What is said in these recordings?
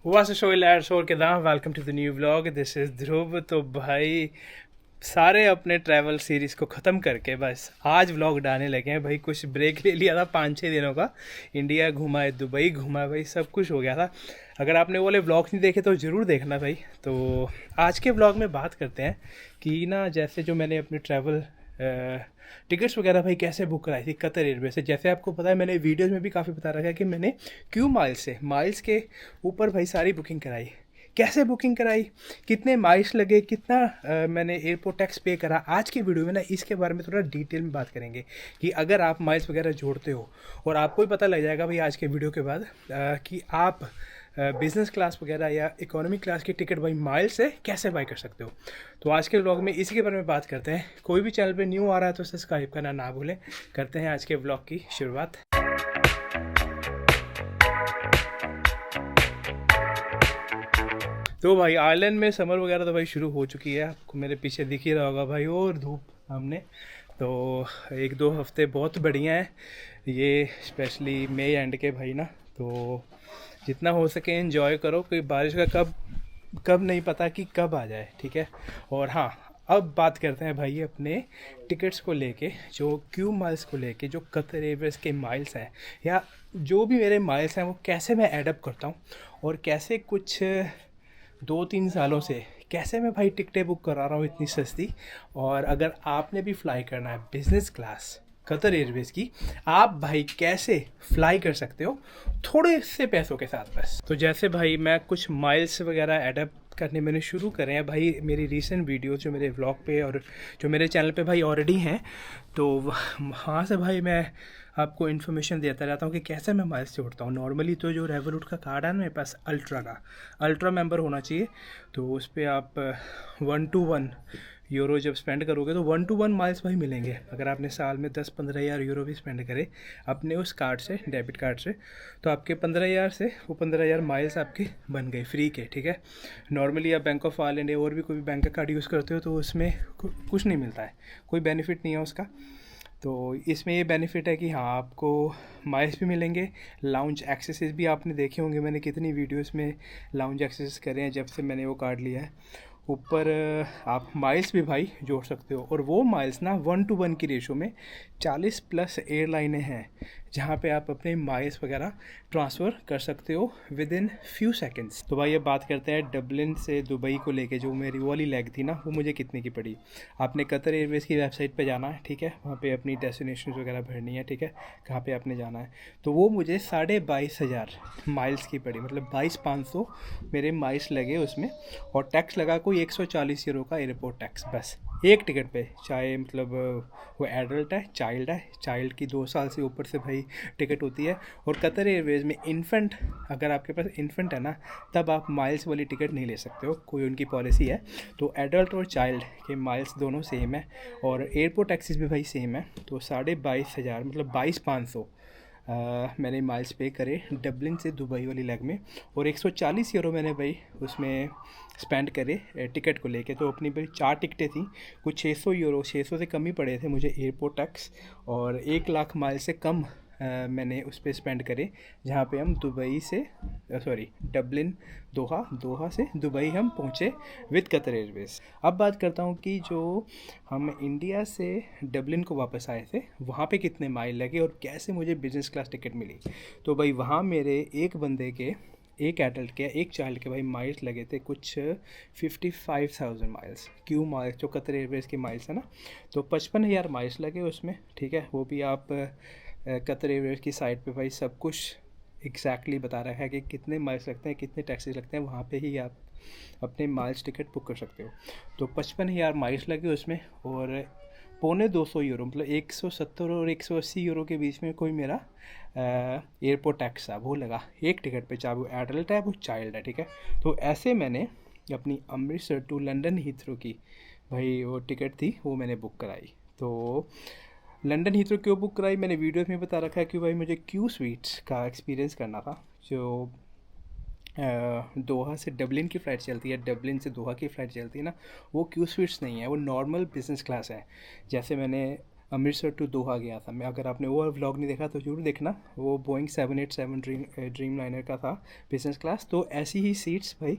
What's the show lads और किदा welcome to the new vlog. This is Dhruv. तो भाई सारे अपने ट्रैवल सीरीज़ को ख़त्म करके बस आज व्लॉग डालने लगे हैं भाई। कुछ ब्रेक ले लिया था 5-6 दिनों का। इंडिया घूमा है, दुबई घूमा है भाई, सब कुछ हो गया था। अगर आपने वो वाले व्लॉग नहीं देखे तो ज़रूर देखना भाई। तो आज के व्लॉग में बात करते हैं कि ना, जैसे जो मैंने अपनी ट्रैवल टिकट्स वगैरह भाई कैसे बुक कराई थी कतर एयरवेज से। जैसे आपको पता है, मैंने वीडियोस में भी काफ़ी बता रखा है कि मैंने क्यू माइल्स से माइल्स के ऊपर भाई सारी बुकिंग कराई। कैसे बुकिंग कराई, कितने माइल्स लगे, कितना मैंने एयरपोर्ट टैक्स पे करा। आज की वीडियो में ना इसके बारे में थोड़ा डिटेल में बात करेंगे कि अगर आप माइल्स वगैरह जोड़ते हो, और आपको भी पता लग जाएगा भाई आज के वीडियो के बाद कि आप बिज़नेस क्लास वगैरह या इकोनॉमी क्लास की टिकट भाई माइल से कैसे बाई कर सकते हो। तो आज के व्लॉग में इसी के बारे में बात करते हैं। कोई भी चैनल पे न्यू आ रहा है तो सब्सक्राइब करना ना भूलें। करते हैं आज के व्लॉग की शुरुआत। तो भाई आयरलैंड में समर वगैरह तो भाई शुरू हो चुकी है, आपको मेरे पीछे दिख ही रहा होगा भाई, और धूप हमने तो 1-2 हफ्ते बहुत बढ़िया है ये, स्पेशली मई एंड के भाई ना। तो जितना हो सके एंजॉय करो, कोई बारिश का कब कब नहीं पता कि कब आ जाए, ठीक है। और हाँ, अब बात करते हैं भाई अपने टिकट्स को लेके, जो क्यू माइल्स को लेके, जो कतर एयरवेज के माइल्स हैं या जो भी मेरे माइल्स हैं वो कैसे मैं एडअप करता हूँ, और कैसे कुछ 2-3 सालों से कैसे मैं भाई टिकटें बुक करा रहा हूँ इतनी सस्ती। और अगर आपने भी फ्लाई करना है बिज़नेस क्लास कतर एयरवेज़ की, आप भाई कैसे फ्लाई कर सकते हो थोड़े से पैसों के साथ बस। तो जैसे भाई मैं कुछ माइल्स वगैरह एडप्ट करने मैंने शुरू करे हैं भाई। मेरी रीसेंट वीडियो जो मेरे व्लॉग पे और जो मेरे चैनल पे भाई ऑलरेडी हैं, तो वहाँ से भाई मैं आपको इन्फॉर्मेशन देता रहता हूँ कि कैसे मैं माइल्स जोड़ता हूँ। नॉर्मली तो जो रेवोलूट का कार्ड है ना मेरे पास, अल्ट्रा मेंबर होना चाहिए। तो उस पर आप 1 to 1 यूरो जब स्पेंड करोगे तो 1 to 1 माइल्स भाई मिलेंगे। अगर आपने साल में 10-15 हज़ार यूरो भी स्पेंड करे अपने उस कार्ड से, डेबिट कार्ड से, तो आपके 15 हज़ार से वो 15 हज़ार माइल्स आपके बन गए फ्री के, ठीक है। नॉर्मली आप बैंक ऑफ आयरलैंड या और भी कोई बैंक का कार्ड यूज़ करते हो तो उसमें कुछ नहीं मिलता है, कोई बेनिफिट नहीं है उसका। तो इसमें ये बेनिफिट है कि हाँ, आपको माइल्स भी मिलेंगे, लाउंज एक्सेसेस भी आपने देखे होंगे, मैंने कितनी वीडियोस में लाउंज एक्सेस करे हैं जब से मैंने वो कार्ड लिया है। ऊपर आप माइल्स भी भाई जोड़ सकते हो, और वो माइल्स ना 1 to 1 की रेशो में 40+ एयरलाइनें हैं जहाँ पे आप अपने माइल्स वगैरह ट्रांसफ़र कर सकते हो विद इन फ्यू सेकेंड्स। तो भाई अब बात करते हैं डबलिन से दुबई को लेके, जो मेरी वो वाली लेग थी ना, वो मुझे कितने की पड़ी। आपने कतर एयरवेज़ की वेबसाइट पे जाना है, ठीक है, वहाँ पे अपनी डेस्टिनेशन वगैरह भरनी है, ठीक है, कहाँ पे आपने जाना है। तो वो मुझे 22,500 माइल्स की पड़ी, मतलब 22,500 मेरे माइल्स लगे उसमें, और टैक्स लगा कोई 140 यूरो का एयरपोर्ट टैक्स बस एक टिकट पे। चाहे मतलब वो एडल्ट है, चाइल्ड की 2 साल से ऊपर से भाई टिकट होती है। और कतर एयरवेज़ में इन्फेंट, अगर आपके पास इन्फेंट है ना, तब आप माइल्स वाली टिकट नहीं ले सकते हो, कोई उनकी पॉलिसी है। तो एडल्ट और चाइल्ड के माइल्स दोनों सेम है, और एयरपोर्ट टैक्सीज भी भाई सेम है। तो 22,500 मतलब 22,500 मैंने माइल्स पे करे डबलिन से दुबई वाली लेग में, और 140 यूरो मैंने भाई उसमें स्पेंड करे टिकट को लेके। तो अपनी भाई 4 टिकटें थी, कुछ 600 यूरो, 600 से कम ही पड़े थे मुझे एयरपोर्ट टैक्स, और 1 लाख माइल से कम मैंने उस पर स्पेंड करे, जहाँ पे हम दुबई से डबलिन, दोहा से दुबई हम पहुँचे विद कतर एयरवेज़। अब बात करता हूँ कि जो हम इंडिया से डबलिन को वापस आए थे वहाँ पे कितने माइल लगे और कैसे मुझे बिज़नेस क्लास टिकट मिली। तो भाई वहाँ मेरे एक बंदे के, एक एडल्ट के, एक चाइल्ड के भाई माइल्स लगे थे कुछ 55,000 माइल्स, क्यू माइल्स जो कतर एयरवेज़ के माइल्स है ना। तो 55,000 माइल्स लगे उसमें, ठीक है। वो भी आप कतर एयरवेज़ की साइट पे भाई सब कुछ एग्जैक्टली बता रहा है कि कितने माइल्स लगते हैं, कितने टैक्सीज लगते हैं, वहाँ पे ही आप अपने माइल्स टिकट बुक कर सकते हो। तो 55,000 माइल्स लगे उसमें, और 250 यूरो मतलब 170 और 180 यूरो के बीच में कोई मेरा एयरपोर्ट टैक्स था वो लगा एक टिकट पे, चाहे वो एडल्ट है वो चाइल्ड है, ठीक है। तो ऐसे मैंने अपनी अमृतसर टू लंदन हीथ्रो की भाई वो टिकट थी वो मैंने बुक कराई। तो लंदन हीथ्रो क्यों बुक कराई, मैंने वीडियो में बता रखा है कि भाई मुझे क्यू स्वीट्स का एक्सपीरियंस करना था। जो दोहा से डबलिन की फ़्लाइट चलती है, डबलिन से दोहा की फ़्लाइट चलती है ना, वो क्यू स्वीट्स नहीं है, वो नॉर्मल बिज़नेस क्लास है। जैसे मैंने अमृतसर टू दोहा गया था मैं। अगर आपने वो व्लॉग नहीं देखा तो जरूर देखना। वो बोइंग 787 ड्रीम लाइनर का था बिज़नेस क्लास। तो ऐसी ही सीट्स भाई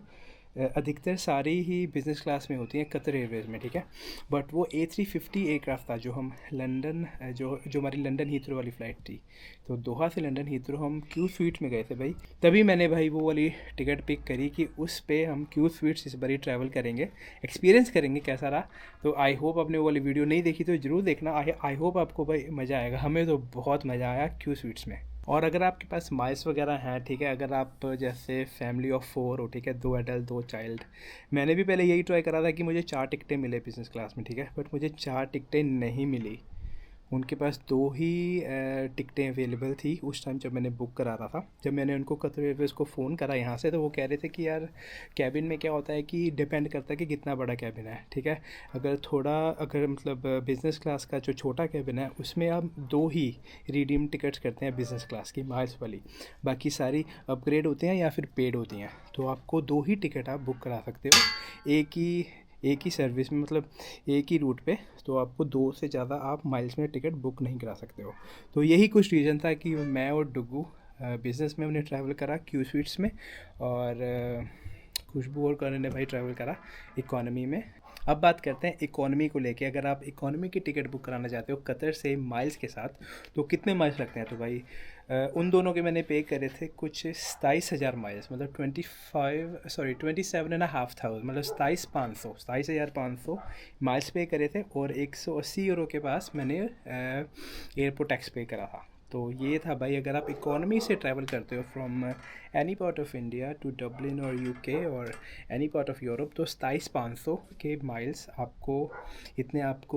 अधिकतर सारी ही बिज़नेस क्लास में होती हैं कतर एयरवेज़ में, ठीक है। बट वो A350 एयरक्राफ्ट था जो हम लंदन जो हमारी लंदन हीथ्रो वाली फ़्लाइट थी। तो दोहा से लंदन हीथ्रो हम क्यू स्वीट में गए थे भाई। तभी मैंने भाई वो वाली टिकट पिक करी कि उस पे हम क्यू स्वीट्स इस बारी ट्रैवल करेंगे, एक्सपीरियंस करेंगे कैसा रहा। तो आई होप आपने वो वाली वीडियो नहीं देखी तो ज़रूर देखना। आई होप आपको भाई मज़ा आएगा। हमें तो बहुत मज़ा आया क्यू स्वीट्स में। और अगर आपके पास माइल्स वगैरह हैं, ठीक है, अगर आप जैसे फैमिली ऑफ 4 हो, ठीक है, 2 एडल्ट 2 चाइल्ड। मैंने भी पहले यही ट्राई करा था कि मुझे 4 टिकटें मिले बिज़नेस क्लास में, ठीक है, बट मुझे 4 टिकटें नहीं मिली। उनके पास 2 ही टिकटें अवेलेबल थी उस टाइम जब मैंने बुक करा रहा था। जब मैंने उनको कतर एयरवेज़ को फ़ोन करा यहाँ से तो वो कह रहे थे कि यार कैबिन में क्या होता है कि डिपेंड करता है कि कितना बड़ा कैबिन है, ठीक है। अगर मतलब बिज़नेस क्लास का जो छोटा कैबिन है उसमें आप 2 ही रिडीम टिकट्स करते हैं बिज़नेस क्लास की माइल्स वाली, बाकी सारी अपग्रेड होते हैं या फिर पेड होती हैं। तो आपको 2 ही टिकट आप बुक करा सकते हो एक ही सर्विस में, मतलब एक ही रूट पे। तो आपको 2 से ज़्यादा आप माइल्स में टिकट बुक नहीं करा सकते हो। तो यही कुछ रीज़न था कि मैं और डुगू बिज़नेस में हमने ट्रैवल करा क्यू स्वीट्स में, और खुशबू और करण ने भाई ट्रैवल करा इकॉनमी में। अब बात करते हैं इकॉनमी को लेके। अगर आप इकॉनमी की टिकट बुक कराना चाहते हो कतर से माइल्स के साथ तो कितने माइल्स लगते हैं? तो भाई उन दोनों के मैंने पे करे थे कुछ 27,000 माइल्स, मतलब 27,500, मतलब 27,500 माइल्स पे करे थे। और 180 यूरो के पास मैंने एयरपोर्ट टैक्स पे करा था। तो ये था भाई, अगर आप इकॉनमी से ट्रैवल करते हो from any part of India to Dublin और यूके और एनी पार्ट ऑफ यूरोप, तो 27,500 के माइल्स आपको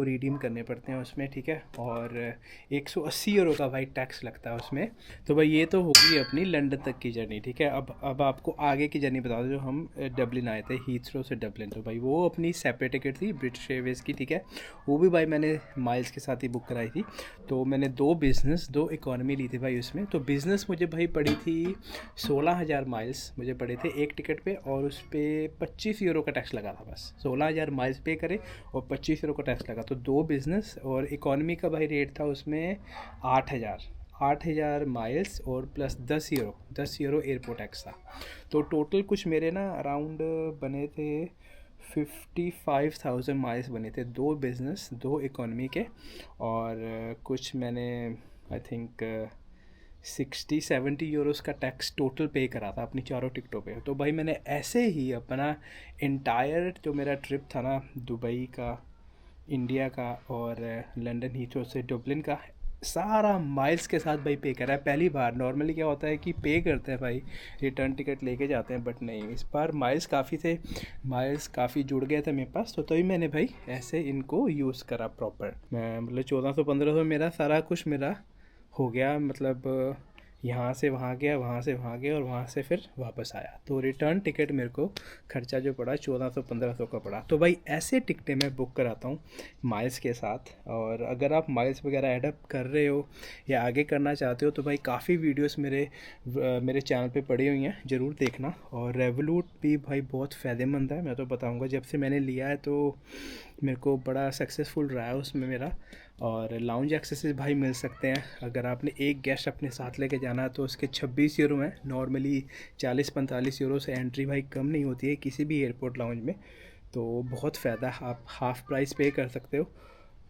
रिडीम करने पड़ते हैं उसमें, ठीक है। और 180 यूरो का भाई टैक्स लगता है उसमें। तो भाई ये तो होगी अपनी लंदन तक की जर्नी, ठीक है। अब आपको आगे की जर्नी बता दो। जो हम डब्लिन आए थे हीथ्रो से डब्लिन, तो भाई वो अपनी सेपरेट टिकट थी ब्रिटिश एयरवेज़ की, ठीक है। वो भी भाई मैंने माइल्स के साथ ही बुक कराई थी। तो मैंने 2 बिज़नेस 2 इकॉनमी ली थी भाई उसमें। तो बिज़नेस मुझे भाई पड़ी थी 16,000 माइल्स मुझे पड़े थे एक टिकट पे, और उस पर 25 यूरो का टैक्स लगा था बस। 16,000 माइल्स पे करे और 25 यूरो का टैक्स लगा। तो 2 बिज़नेस और इकॉनमी का भाई रेट था उसमें 8,000 माइल्स और प्लस 10 यूरो एयरपोर्ट टैक्स था। तो टोटल कुछ मेरे ना अराउंड बने थे 55,000 माइल्स बने थे, 2 बिज़नेस 2 इकॉनमी के। और कुछ मैंने आई थिंक 60-70 यूरोस का टैक्स टोटल पे करा था अपनी 4 टिकटों पे। तो भाई मैंने ऐसे ही अपना इंटायर जो मेरा ट्रिप था ना, दुबई का, इंडिया का और लंदन हीथ्रो से डब्लिन का, सारा माइल्स के साथ भाई पे करा है पहली बार। नॉर्मली क्या होता है कि पे करते हैं भाई, रिटर्न टिकट लेके जाते हैं, बट नहीं, इस बार माइल्स काफ़ी जुड़ गए थे मेरे पास। तो तभी मैंने भाई ऐसे इनको यूज़ करा प्रॉपर। मैं मतलब 1400-1500 मेरा सारा कुछ मेरा हो गया, मतलब यहाँ से वहाँ गया, वहाँ से वहाँ गया और वहाँ से फिर वापस आया। तो रिटर्न टिकट मेरे को खर्चा जो पड़ा 1400-1500 का पड़ा। तो भाई ऐसे टिकटें मैं बुक कराता हूँ माइल्स के साथ। और अगर आप माइल्स वगैरह एडअप कर रहे हो या आगे करना चाहते हो तो भाई काफ़ी वीडियोस मेरे चैनल पे पड़ी हुई हैं, ज़रूर देखना। और रेवोलूट भी भाई बहुत फ़ायदेमंद है, मैं तो बताऊँगा। जब से मैंने लिया है तो मेरे को बड़ा सक्सेसफुल रहा है उसमें मेरा। और लाउंज एक्सेसेस भाई मिल सकते हैं। अगर आपने एक गेस्ट अपने साथ लेके जाना है तो उसके 26 यूरो हैं। नॉर्मली 40-45 यूरो से एंट्री भाई कम नहीं होती है किसी भी एयरपोर्ट लाउंज में। तो बहुत फ़ायदा, आप हाफ़ प्राइस पे कर सकते हो,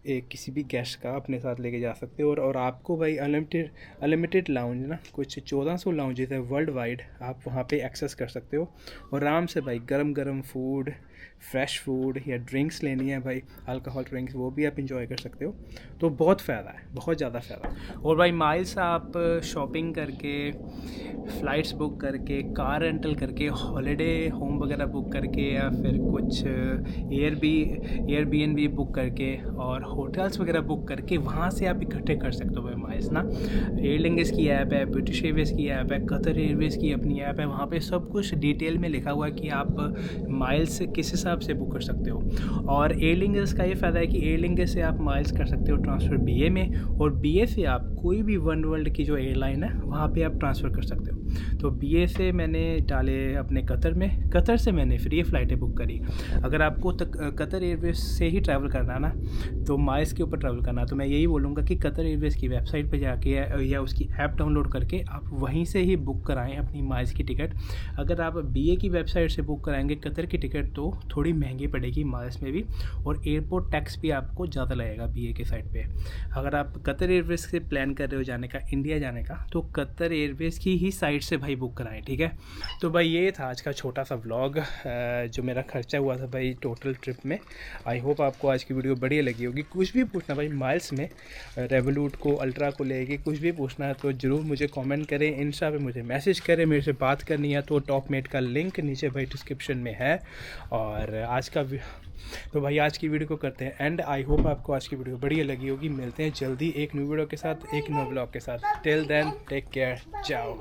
एक किसी भी गेस्ट का अपने साथ लेके जा सकते हो। और आपको भाई अनलिमिटेड लाउंज ना, कुछ 1400 लाउंजेस है वर्ल्ड वाइड, आप वहाँ पे एक्सेस कर सकते हो। और आराम से भाई गरम फूड, फ्रेश फूड या ड्रिंक्स लेनी है भाई, अल्कोहल ड्रिंक्स, वो भी आप इंजॉय कर सकते हो। तो बहुत फ़ायदा है, बहुत ज़्यादा फ़ायदा। और भाई माइल्स आप शॉपिंग करके, फ़्लाइट्स बुक करके, कार रेंटल करके, हॉलीडे होम वगैरह बुक करके, या फिर कुछ एयरबीएनबी बुक करके और होटल्स वगैरह बुक करके वहाँ से आप इकट्ठे कर सकते हो भाई माइल्स ना। एयर इंडिया की ऐप है, ब्रिटिश एयरवेज़ की ऐप है, कतर एयरवेज़ की अपनी ऐप है, वहाँ पे सब कुछ डिटेल में लिखा हुआ है कि आप माइल्स किस हिसाब से बुक कर सकते हो। और एयर इंडिया का ये फ़ायदा है कि एयर इंडिया से आप माइल्स कर सकते हो ट्रांसफ़र बीए में, और बीए से आप कोई भी वन वर्ल्ड की जो एयरलाइन है वहाँ पे आप ट्रांसफ़र कर सकते हो। तो BA से मैंने डाले अपने कतर में, कतर से मैंने फ्री फ़्लाइटें बुक करी। अगर आपको कतर एयरवेज़ से ही ट्रैवल करना ना, तो माइल्स के ऊपर ट्रैवल करना, तो मैं यही बोलूँगा कि कतर एयरवेज़ की वेबसाइट पर जाके या उसकी ऐप डाउनलोड करके आप वहीं से ही बुक कराएँ अपनी माइल्स की टिकट। अगर आप BA की वेबसाइट से बुक कराएंगे कतर की टिकट तो थोड़ी महंगी पड़ेगी माइल्स में भी, और एयरपोर्ट टैक्स भी आपको ज़्यादा लगेगा BA के साइड पे। अगर आप कतर एयरवेज़ से प्लान कर रहे हो जाने का, इंडिया जाने का, तो कतर एयरवेज़ की ही साइट से भाई बुक कराएं, ठीक है। तो भाई ये था आज का छोटा सा व्लॉग जो मेरा खर्चा हुआ था भाई टोटल ट्रिप में। आई होप आपको आज की वीडियो बढ़िया लगी होगी। कुछ भी पूछना भाई माइल्स में, रेवोलूट को, अल्ट्रा को लेके कुछ भी पूछना है तो ज़रूर मुझे कमेंट करें, इंस्टा पे मुझे मैसेज करें, मेरे से बात करनी है तो टॉपमेट का लिंक नीचे भाई डिस्क्रिप्शन में है। और तो भाई आज की वीडियो को करते हैं एंड। आई होप आपको आज की वीडियो बढ़िया लगी होगी। मिलते हैं जल्दी एक न्यू वीडियो के साथ, एक न्यू ब्लॉग के साथ। टिल देन टेक केयर, जाओ।